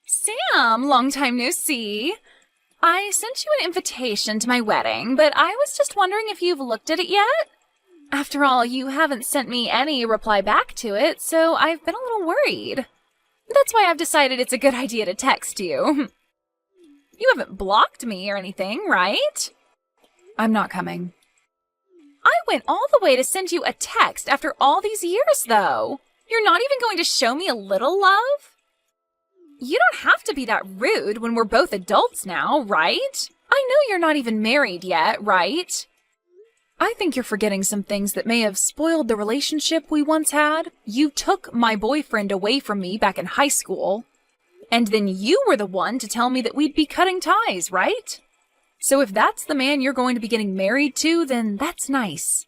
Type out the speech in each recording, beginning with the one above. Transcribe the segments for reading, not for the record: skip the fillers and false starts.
Sam, long time no see. I sent you an invitation to my wedding, but I was just wondering if you've looked at it yet? After all, you haven't sent me any reply back to it, so I've been a little worried. That's why I've decided it's a good idea to text you. You haven't blocked me or anything, right? I'm not coming. I went all the way to send you a text after all these years, though. You're not even going to show me a little love? You don't have to be that rude when we're both adults now, right? I know you're not even married yet, right? I think you're forgetting some things that may have spoiled the relationship we once had. You took my boyfriend away from me back in high school, and then you were the one to tell me that we'd be cutting ties, right? So if that's the man you're going to be getting married to, then that's nice.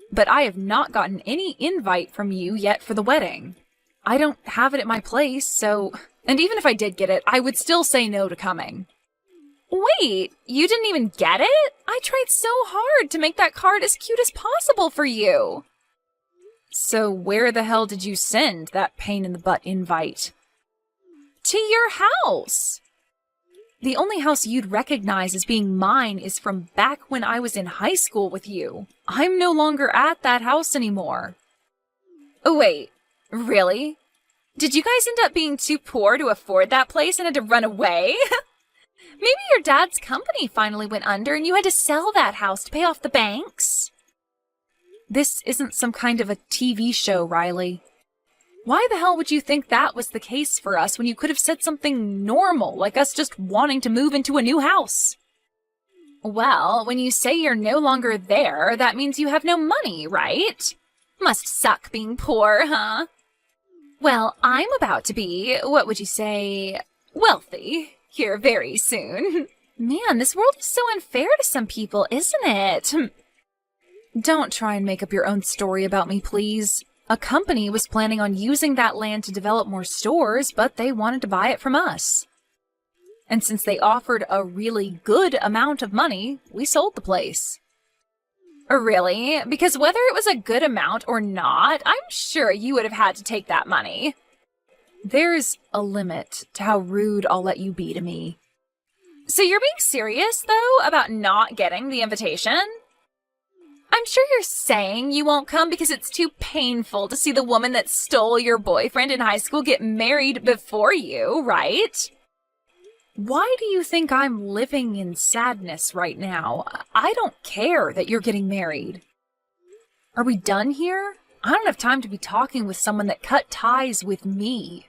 But I have not gotten any invite from you yet for the wedding. I don't have it at my place, so... And even if I did get it, I would still say no to coming. Wait, you didn't even get it? I tried so hard to make that card as cute as possible for you. So where the hell did you send that pain-in-the-butt invite? To your house. The only house you'd recognize as being mine is from back when I was in high school with you. I'm no longer at that house anymore. Oh, wait, really? Did you guys end up being too poor to afford that place and had to run away? Maybe your dad's company finally went under and you had to sell that house to pay off the banks? This isn't some kind of a TV show, Riley. Why the hell would you think that was the case for us when you could have said something normal, like us just wanting to move into a new house? Well, when you say you're no longer there, that means you have no money, right? Must suck being poor, huh? Well, I'm about to be, what would you say, wealthy here very soon. Man, this world is so unfair to some people, isn't it? Don't try and make up your own story about me, please. A company was planning on using that land to develop more stores, but they wanted to buy it from us. And since they offered a really good amount of money, we sold the place. Really? Because whether it was a good amount or not, I'm sure you would have had to take that money. There's a limit to how rude I'll let you be to me. So you're being serious, though, about not getting the invitation? I'm sure you're saying you won't come because it's too painful to see the woman that stole your boyfriend in high school get married before you, right? Why do you think I'm living in sadness right now? I don't care that you're getting married. Are we done here? I don't have time to be talking with someone that cut ties with me.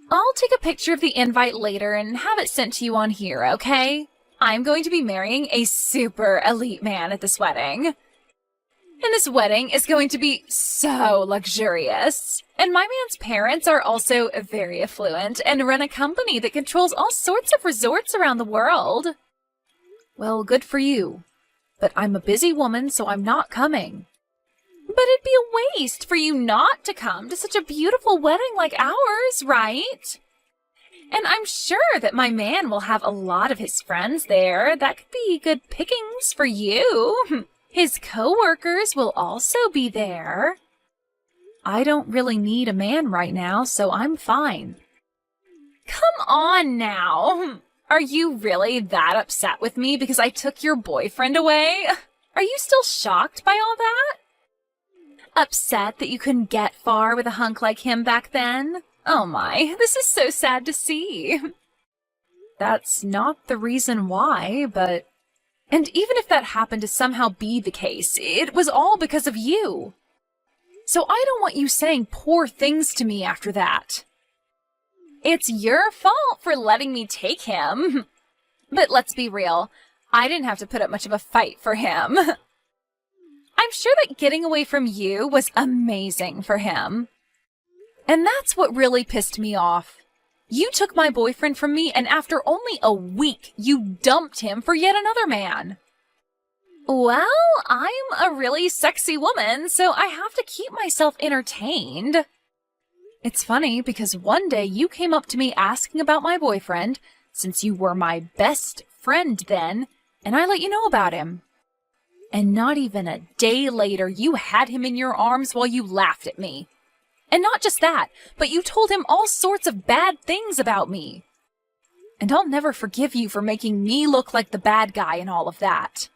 I'll take a picture of the invite later and have it sent to you on here, okay? I'm going to be marrying a super elite man at this wedding. And this wedding is going to be so luxurious. And my man's parents are also very affluent and run a company that controls all sorts of resorts around the world. Well, good for you. But I'm a busy woman, so I'm not coming. But it'd be a waste for you not to come to such a beautiful wedding like ours, right? And I'm sure that my man will have a lot of his friends there. That could be good pickings for you. His co-workers will also be there. I don't really need a man right now, so I'm fine. Come on now. Are you really that upset with me because I took your boyfriend away? Are you still shocked by all that? Upset that you couldn't get far with a hunk like him back then? Oh my, this is so sad to see. That's not the reason why, but... And even if that happened to somehow be the case, it was all because of you. So I don't want you saying poor things to me after that. It's your fault for letting me take him. But let's be real, I didn't have to put up much of a fight for him. I'm sure that getting away from you was amazing for him. And that's what really pissed me off. You took my boyfriend from me, and after only a week, you dumped him for yet another man. Well, I'm a really sexy woman, so I have to keep myself entertained. It's funny because one day you came up to me asking about my boyfriend, since you were my best friend then, and I let you know about him. And not even a day later, you had him in your arms while you laughed at me. And not just that, but you told him all sorts of bad things about me. And I'll never forgive you for making me look like the bad guy and all of that.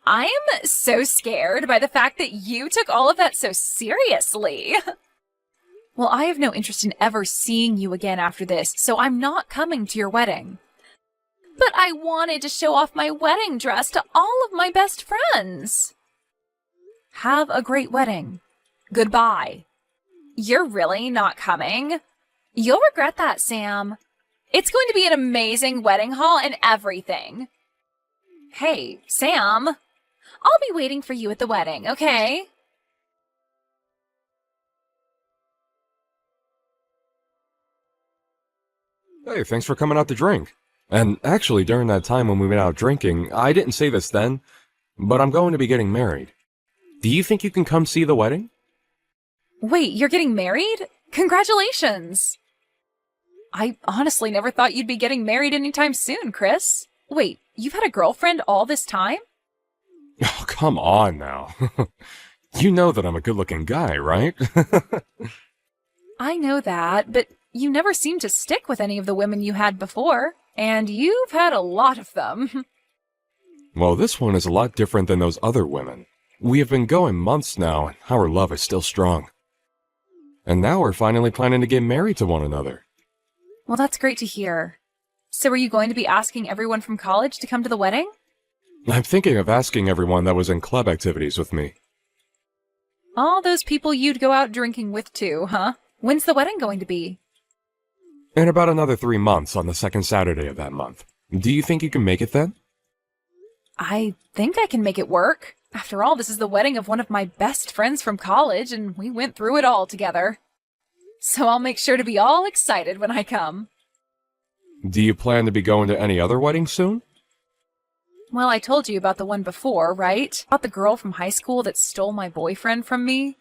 I am so scared by the fact that you took all of that so seriously. Well, I have no interest in ever seeing you again after this, so I'm not coming to your wedding. But I wanted to show off my wedding dress to all of my best friends. Have a great wedding. Goodbye. You're really not coming? You'll regret that, Sam. It's going to be an amazing wedding hall and everything. Hey, Sam. I'll be waiting for you at the wedding, okay? Hey, thanks for coming out to drink. And actually, during that time when we went out drinking, I didn't say this then, but I'm going to be getting married. Do you think you can come see the wedding? Wait, you're getting married? Congratulations! I honestly never thought you'd be getting married anytime soon, Chris. Wait, you've had a girlfriend all this time? Oh, come on now. You know that I'm a good-looking guy, right? I know that, but you never seemed to stick with any of the women you had before, and you've had a lot of them. Well, this one is a lot different than those other women. We have been going months now, and our love is still strong. And now we're finally planning to get married to one another. Well, that's great to hear. So are you going to be asking everyone from college to come to the wedding? I'm thinking of asking everyone that was in club activities with me. All those people you'd go out drinking with too, huh? When's the wedding going to be? In about another 3 months on the second Saturday of that month. Do you think you can make it then? I think I can make it work. After all, this is the wedding of one of my best friends from college, and we went through it all together. So I'll make sure to be all excited when I come. Do you plan to be going to any other weddings soon? Well, I told you about the one before, right? About the girl from high school that stole my boyfriend from me.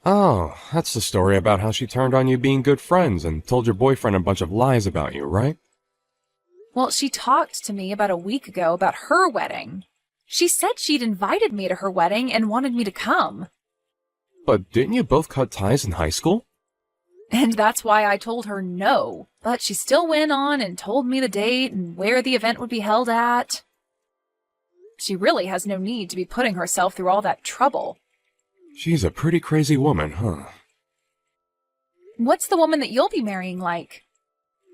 Oh, that's the story about how she turned on you being good friends and told your boyfriend a bunch of lies about you, right? Well, she talked to me about a week ago about her wedding. She said she'd invited me to her wedding and wanted me to come. But didn't you both cut ties in high school? And that's why I told her no. But she still went on and told me the date and where the event would be held at. She really has no need to be putting herself through all that trouble. She's a pretty crazy woman, huh? What's the woman that you'll be marrying like?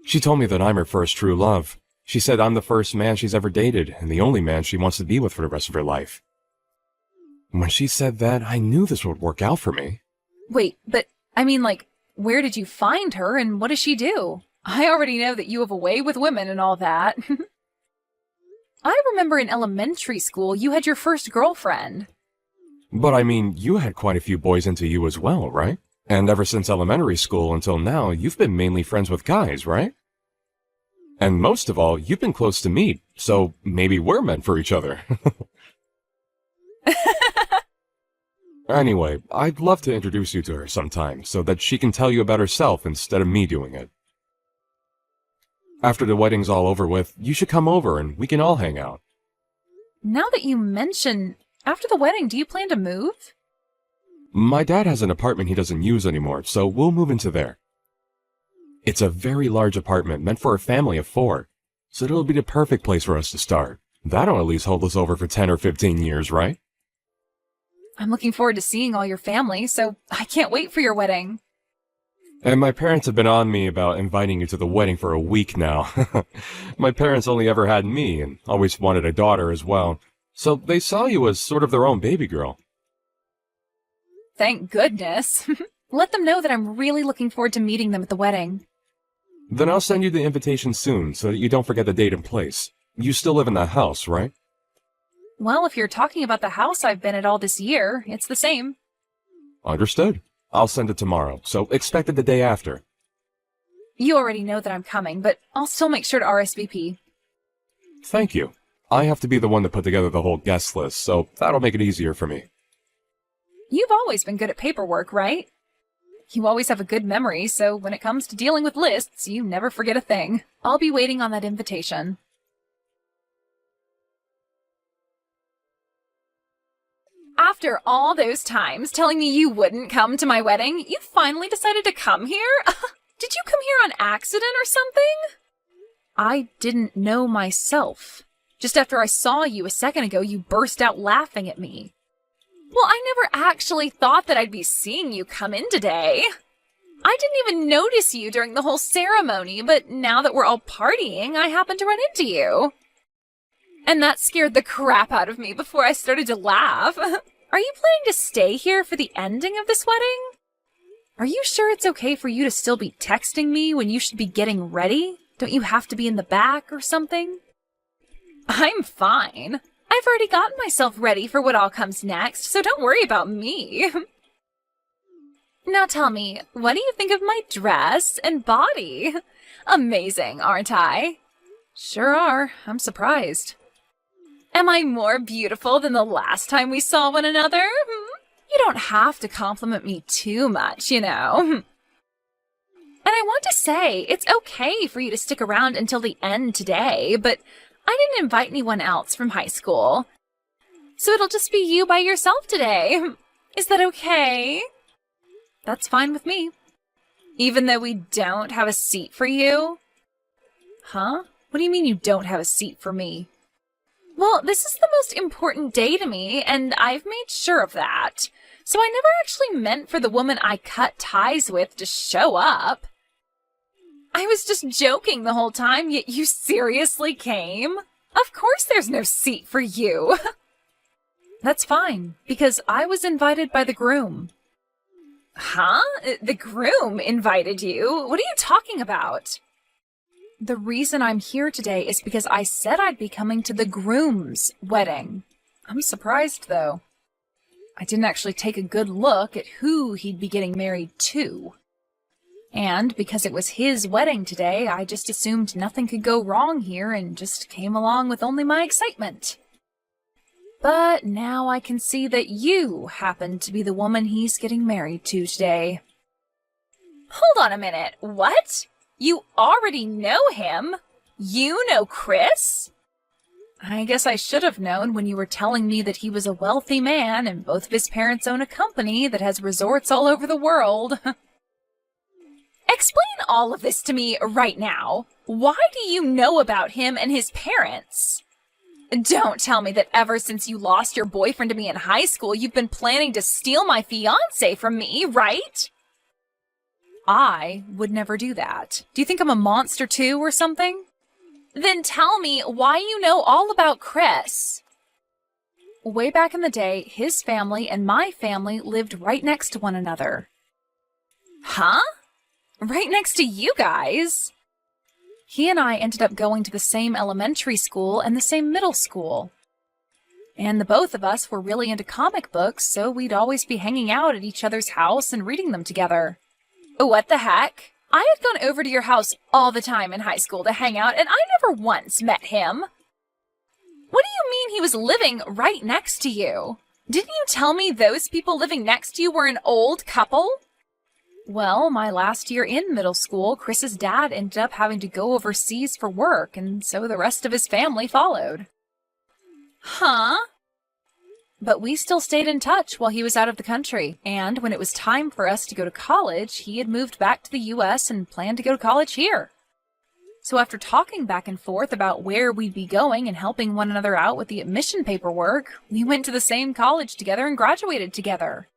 She told me that I'm her first true love. She said I'm the first man she's ever dated and the only man she wants to be with for the rest of her life. When she said that, I knew this would work out for me. Wait, but I mean, like, where did you find her and what does she do? I already know that you have a way with women and all that. I remember in elementary school you had your first girlfriend. But I mean, you had quite a few boys into you as well, right? And ever since elementary school until now, you've been mainly friends with guys, right? And most of all, you've been close to me, so maybe we're meant for each other. Anyway, I'd love to introduce you to her sometime so that she can tell you about herself instead of me doing it. After the wedding's all over with, you should come over and we can all hang out. Now that you mention, after the wedding, do you plan to move? My dad has an apartment he doesn't use anymore, so we'll move into there. It's a very large apartment meant for a family of 4, so it'll be the perfect place for us to start. That'll at least hold us over for 10 or 15 years, right? I'm looking forward to seeing all your family, so I can't wait for your wedding. And my parents have been on me about inviting you to the wedding for a week now. My parents only ever had me and always wanted a daughter as well, so they saw you as sort of their own baby girl. Thank goodness. Let them know that I'm really looking forward to meeting them at the wedding. Then I'll send you the invitation soon so that you don't forget the date and place. You still live in that house, right? Well, if you're talking about the house I've been at all this year, it's the same. Understood. I'll send it tomorrow, so expect it the day after. You already know that I'm coming, but I'll still make sure to RSVP. Thank you. I have to be the one to put together the whole guest list, so that'll make it easier for me. You've always been good at paperwork, right? You always have a good memory, so when it comes to dealing with lists, you never forget a thing. I'll be waiting on that invitation. After all those times telling me you wouldn't come to my wedding, you finally decided to come here? Did you come here on accident or something? I didn't know myself. Just after I saw you a second ago, you burst out laughing at me. Well, I never actually thought that I'd be seeing you come in today. I didn't even notice you during the whole ceremony, but now that we're all partying, I happened to run into you. And that scared the crap out of me before I started to laugh. Are you planning to stay here for the ending of this wedding? Are you sure it's okay for you to still be texting me when you should be getting ready? Don't you have to be in the back or something? I'm fine. I've already gotten myself ready for what all comes next, so don't worry about me. Now tell me, what do you think of my dress and body? Amazing, aren't I? Sure are. I'm surprised. Am I more beautiful than the last time we saw one another? You don't have to compliment me too much, you know. And I want to say, it's okay for you to stick around until the end today, but I didn't invite anyone else from high school. So it'll just be you by yourself today. Is that okay? That's fine with me. Even though we don't have a seat for you? Huh? What do you mean you don't have a seat for me? Well, this is the most important day to me, and I've made sure of that. So I never actually meant for the woman I cut ties with to show up. I was just joking the whole time, yet you seriously came? Of course there's no seat for you. That's fine, because I was invited by the groom. Huh? The groom invited you? What are you talking about? The reason I'm here today is because I said I'd be coming to the groom's wedding. I'm surprised, though. I didn't actually take a good look at who he'd be getting married to. And because it was his wedding today, I just assumed nothing could go wrong here and just came along with only my excitement. But now I can see that you happen to be the woman he's getting married to today. Hold on a minute. What? You already know him? You know Chris? I guess I should have known when you were telling me that he was a wealthy man and both of his parents own a company that has resorts all over the world. Explain all of this to me right now. Why do you know about him and his parents? Don't tell me that ever since you lost your boyfriend to me in high school, you've been planning to steal my fiancé from me, right? I would never do that. Do you think I'm a monster too or something? Then tell me why you know all about Chris. Way back in the day, his family and my family lived right next to one another. Huh? Right next to you guys? He and I ended up going to the same elementary school and the same middle school. And the both of us were really into comic books, so we'd always be hanging out at each other's house and reading them together. What the heck? I had gone over to your house all the time in high school to hang out, and I never once met him. What do you mean he was living right next to you? Didn't you tell me those people living next to you were an old couple? Well, my last year in middle school, Chris's dad ended up having to go overseas for work, and so the rest of his family followed. Huh? But we still stayed in touch while he was out of the country, and when it was time for us to go to college, he had moved back to the U.S. and planned to go to college here. So after talking back and forth about where we'd be going and helping one another out with the admission paperwork, we went to the same college together and graduated together.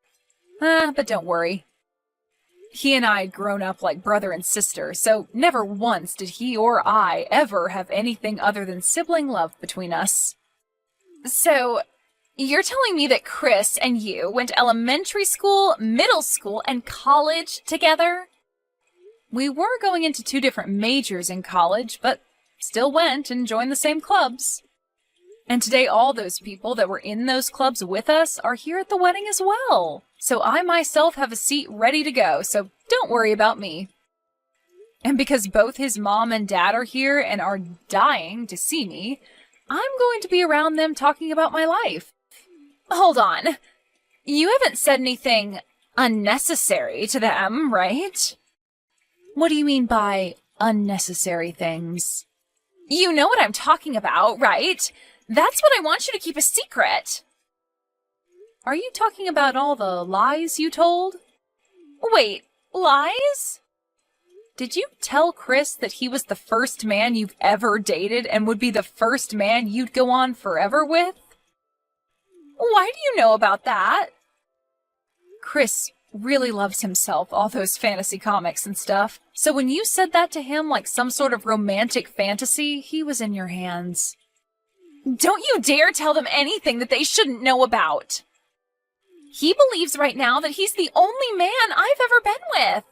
But don't worry. He and I had grown up like brother and sister, so never once did he or I ever have anything other than sibling love between us. So, you're telling me that Chris and you went to elementary school, middle school, and college together? We were going into 2 different majors in college, but still went and joined the same clubs. And today all those people that were in those clubs with us are here at the wedding as well. So I myself have a seat ready to go, so don't worry about me. And because both his mom and dad are here and are dying to see me, I'm going to be around them talking about my life. Hold on. You haven't said anything unnecessary to them, right? What do you mean by unnecessary things? You know what I'm talking about, right? That's what I want you to keep a secret. Are you talking about all the lies you told? Wait, lies? Did you tell Chris that he was the first man you've ever dated and would be the first man you'd go on forever with? Why do you know about that? Chris really loves himself, all those fantasy comics and stuff. So when you said that to him like some sort of romantic fantasy, he was in your hands. Don't you dare tell them anything that they shouldn't know about. He believes right now that he's the only man I've ever been with.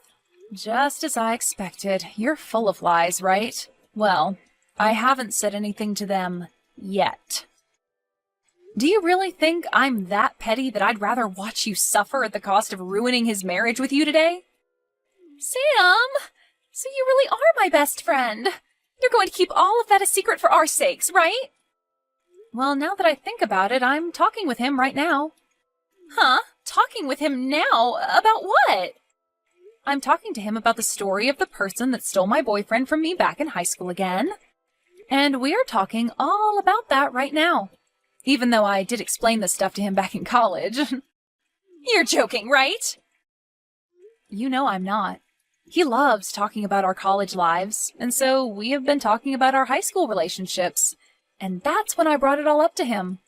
Just as I expected. You're full of lies, right? Well, I haven't said anything to them yet. Do you really think I'm that petty that I'd rather watch you suffer at the cost of ruining his marriage with you today? Sam! So you really are my best friend. You're going to keep all of that a secret for our sakes, right? Well, now that I think about it, I'm talking with him right now. Huh? Talking with him now? About what? I'm talking to him about the story of the person that stole my boyfriend from me back in high school again. And we're talking all about that right now. Even though I did explain this stuff to him back in college. You're joking, right? You know I'm not. He loves talking about our college lives, and so we have been talking about our high school relationships. And that's when I brought it all up to him.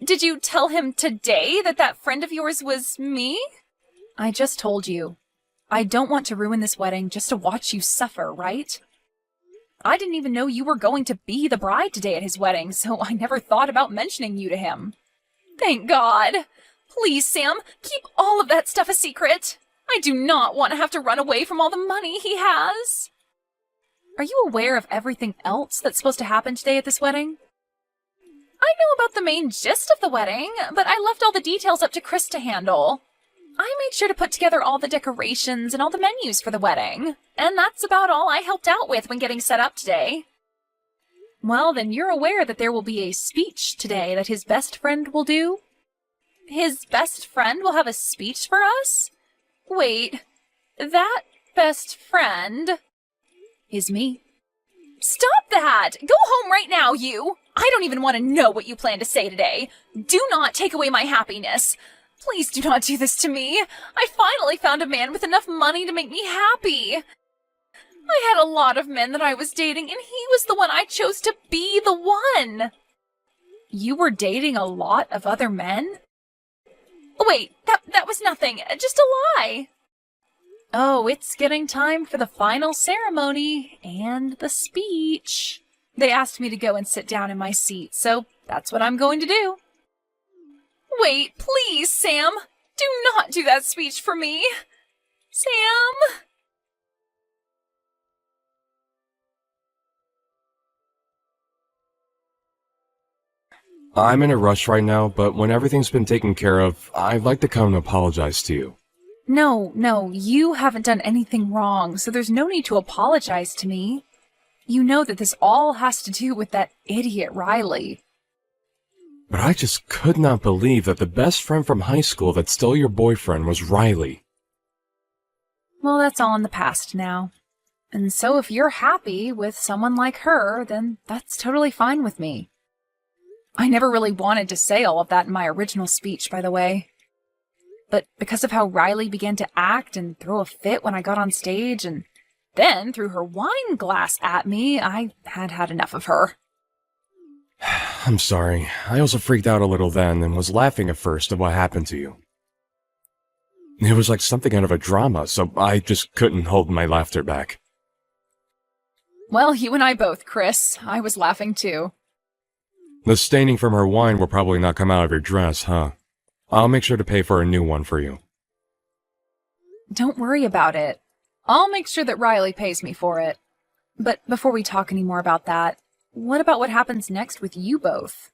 Did you tell him today that that friend of yours was me? I just told you. I don't want to ruin this wedding just to watch you suffer, right? I didn't even know you were going to be the bride today at his wedding, so I never thought about mentioning you to him. Thank God. Please, Sam, keep all of that stuff a secret. I do not want to have to run away from all the money he has. Are you aware of everything else that's supposed to happen today at this wedding? I know about the main gist of the wedding, but I left all the details up to Chris to handle. I made sure to put together all the decorations and all the menus for the wedding, and that's about all I helped out with when getting set up today. Well, then you're aware that there will be a speech today that his best friend will do? His best friend will have a speech for us? Wait, that best friend is me. Stop that! Go home right now, you! I don't even want to know what you plan to say today. Do not take away my happiness. Please do not do this to me. I finally found a man with enough money to make me happy. I had a lot of men that I was dating, and he was the one I chose to be the one. You were dating a lot of other men? Wait, that was nothing. Just a lie. Oh, it's getting time for the final ceremony and the speech. They asked me to go and sit down in my seat, so that's what I'm going to do. Wait, please, Sam. Do not do that speech for me. Sam? I'm in a rush right now, but when everything's been taken care of, I'd like to come and apologize to you. No, you haven't done anything wrong, so there's no need to apologize to me. You know that this all has to do with that idiot Riley. But I just could not believe that the best friend from high school that stole your boyfriend was Riley. Well, that's all in the past now. And so if you're happy with someone like her, then that's totally fine with me. I never really wanted to say all of that in my original speech, by the way. But because of how Riley began to act and throw a fit when I got on stage, and then threw her wine glass at me, I had enough of her. I'm sorry. I also freaked out a little then and was laughing at first at what happened to you. It was like something out of a drama, so I just couldn't hold my laughter back. Well, you and I both, Chris. I was laughing too. The staining from her wine will probably not come out of your dress, huh? I'll make sure to pay for a new one for you. Don't worry about it. I'll make sure that Riley pays me for it. But before we talk any more about that, what about what happens next with you both?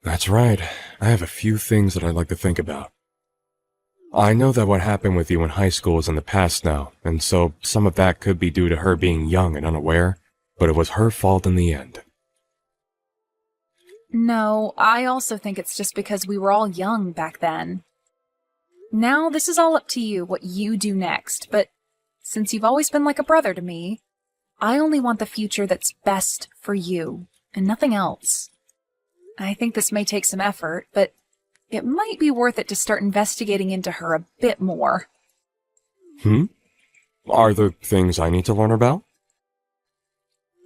That's right. I have a few things that I'd like to think about. I know that what happened with you in high school is in the past now, and so some of that could be due to her being young and unaware, but it was her fault in the end. No, I also think it's just because we were all young back then. Now, this is all up to you, what you do next, but since you've always been like a brother to me, I only want the future that's best for you, and nothing else. I think this may take some effort, but it might be worth it to start investigating into her a bit more. Are there things I need to learn about?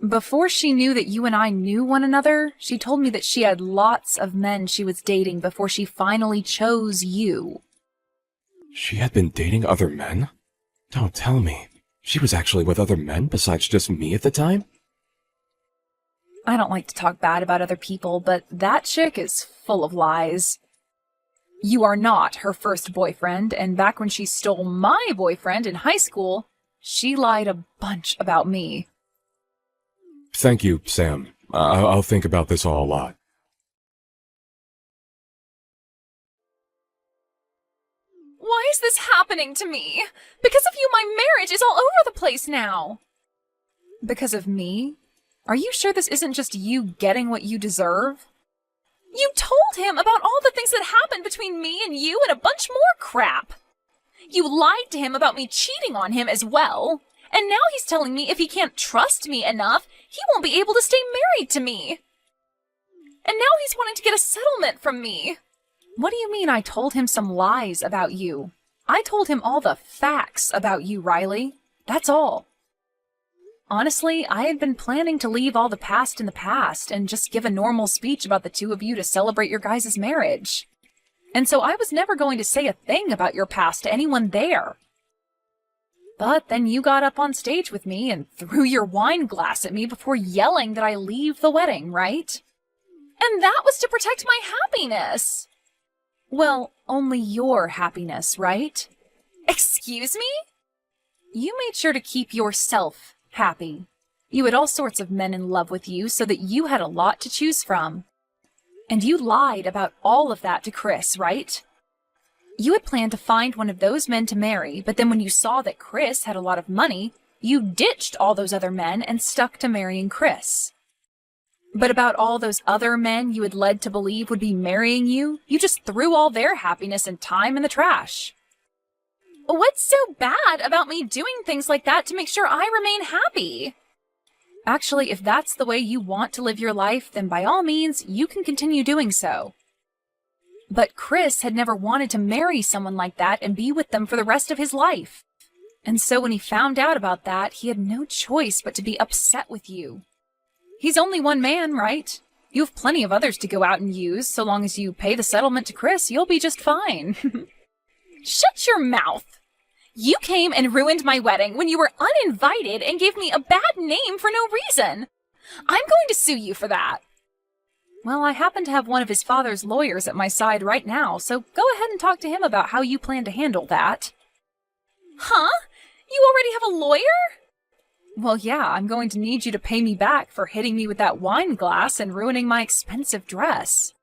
Before she knew that you and I knew one another, she told me that she had lots of men she was dating before she finally chose you. She had been dating other men? Don't tell me. She was actually with other men besides just me at the time? I don't like to talk bad about other people, but that chick is full of lies. You are not her first boyfriend, and back when she stole my boyfriend in high school, she lied a bunch about me. Thank you, Sam. I'll think about this all a lot. Why is this happening to me? Because of you, my marriage is all over the place now. Because of me? Are you sure this isn't just you getting what you deserve? You told him about all the things that happened between me and you and a bunch more crap. You lied to him about me cheating on him as well. And now he's telling me if he can't trust me enough, he won't be able to stay married to me. And now he's wanting to get a settlement from me. What do you mean I told him some lies about you? I told him all the facts about you, Riley. That's all. Honestly, I had been planning to leave all the past in the past and just give a normal speech about the two of you to celebrate your guys' marriage. And so I was never going to say a thing about your past to anyone there. But then you got up on stage with me and threw your wine glass at me before yelling that I leave the wedding, right? And that was to protect my happiness. Well, only your happiness, right? Excuse me? You made sure to keep yourself happy. You had all sorts of men in love with you so that you had a lot to choose from. And you lied about all of that to Chris, right? You had planned to find one of those men to marry, but then when you saw that Chris had a lot of money, you ditched all those other men and stuck to marrying Chris. But about all those other men you had led to believe would be marrying you, you just threw all their happiness and time in the trash. What's so bad about me doing things like that to make sure I remain happy? Actually, if that's the way you want to live your life, then by all means, you can continue doing so. But Chris had never wanted to marry someone like that and be with them for the rest of his life. And so when he found out about that, he had no choice but to be upset with you. He's only one man, right? You have plenty of others to go out and use. So long as you pay the settlement to Chris, you'll be just fine. Shut your mouth! You came and ruined my wedding when you were uninvited and gave me a bad name for no reason. I'm going to sue you for that. Well, I happen to have one of his father's lawyers at my side right now, so go ahead and talk to him about how you plan to handle that. Huh? You already have a lawyer? Well, yeah, I'm going to need you to pay me back for hitting me with that wine glass and ruining my expensive dress.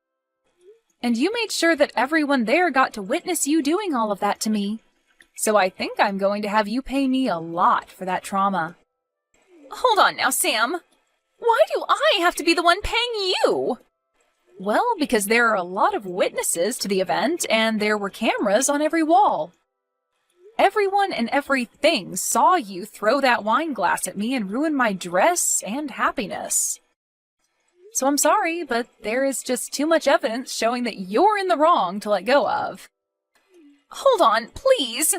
And you made sure that everyone there got to witness you doing all of that to me. So I think I'm going to have you pay me a lot for that trauma. Hold on now, Sam. Why do I have to be the one paying you? Well, because there are a lot of witnesses to the event, and there were cameras on every wall. Everyone and everything saw you throw that wine glass at me and ruin my dress and happiness. So I'm sorry, but there is just too much evidence showing that you're in the wrong to let go of. Hold on, please.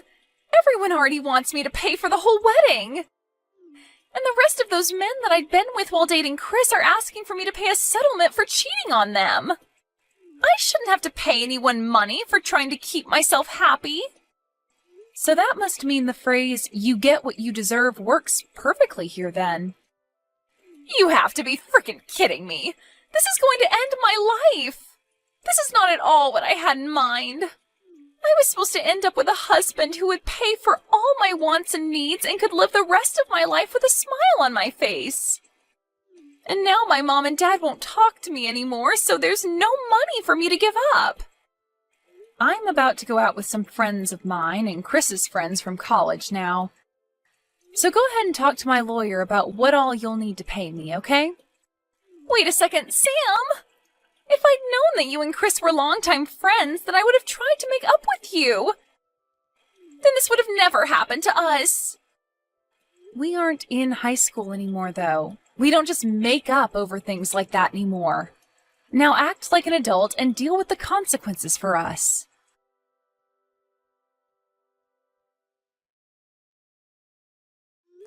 Everyone already wants me to pay for the whole wedding. And the rest of those men that I'd been with while dating Chris are asking for me to pay a settlement for cheating on them. I shouldn't have to pay anyone money for trying to keep myself happy. So that must mean the phrase, "you get what you deserve," works perfectly here then. You have to be frickin' kidding me. This is going to end my life. This is not at all what I had in mind. I was supposed to end up with a husband who would pay for all my wants and needs and could live the rest of my life with a smile on my face. And now my mom and dad won't talk to me anymore, so there's no money for me to give up. I'm about to go out with some friends of mine and Chris's friends from college now. So go ahead and talk to my lawyer about what all you'll need to pay me, okay? Wait a second, Sam! If I'd known that you and Chris were longtime friends, then I would have tried to make up with you. Then this would have never happened to us. We aren't in high school anymore, though. We don't just make up over things like that anymore. Now act like an adult and deal with the consequences for us.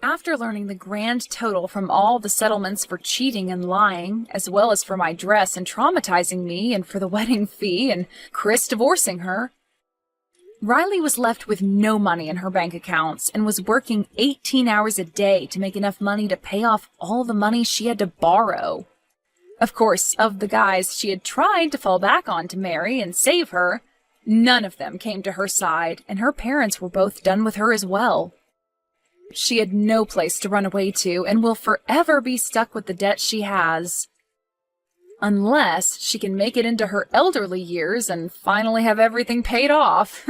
After learning the grand total from all the settlements for cheating and lying, as well as for my dress and traumatizing me and for the wedding fee and Chris divorcing her, Riley was left with no money in her bank accounts and was working 18 hours a day to make enough money to pay off all the money she had to borrow. Of course, of the guys she had tried to fall back on to marry and save her, none of them came to her side, and her parents were both done with her as well. She had no place to run away to and will forever be stuck with the debt she has. Unless she can make it into her elderly years and finally have everything paid off.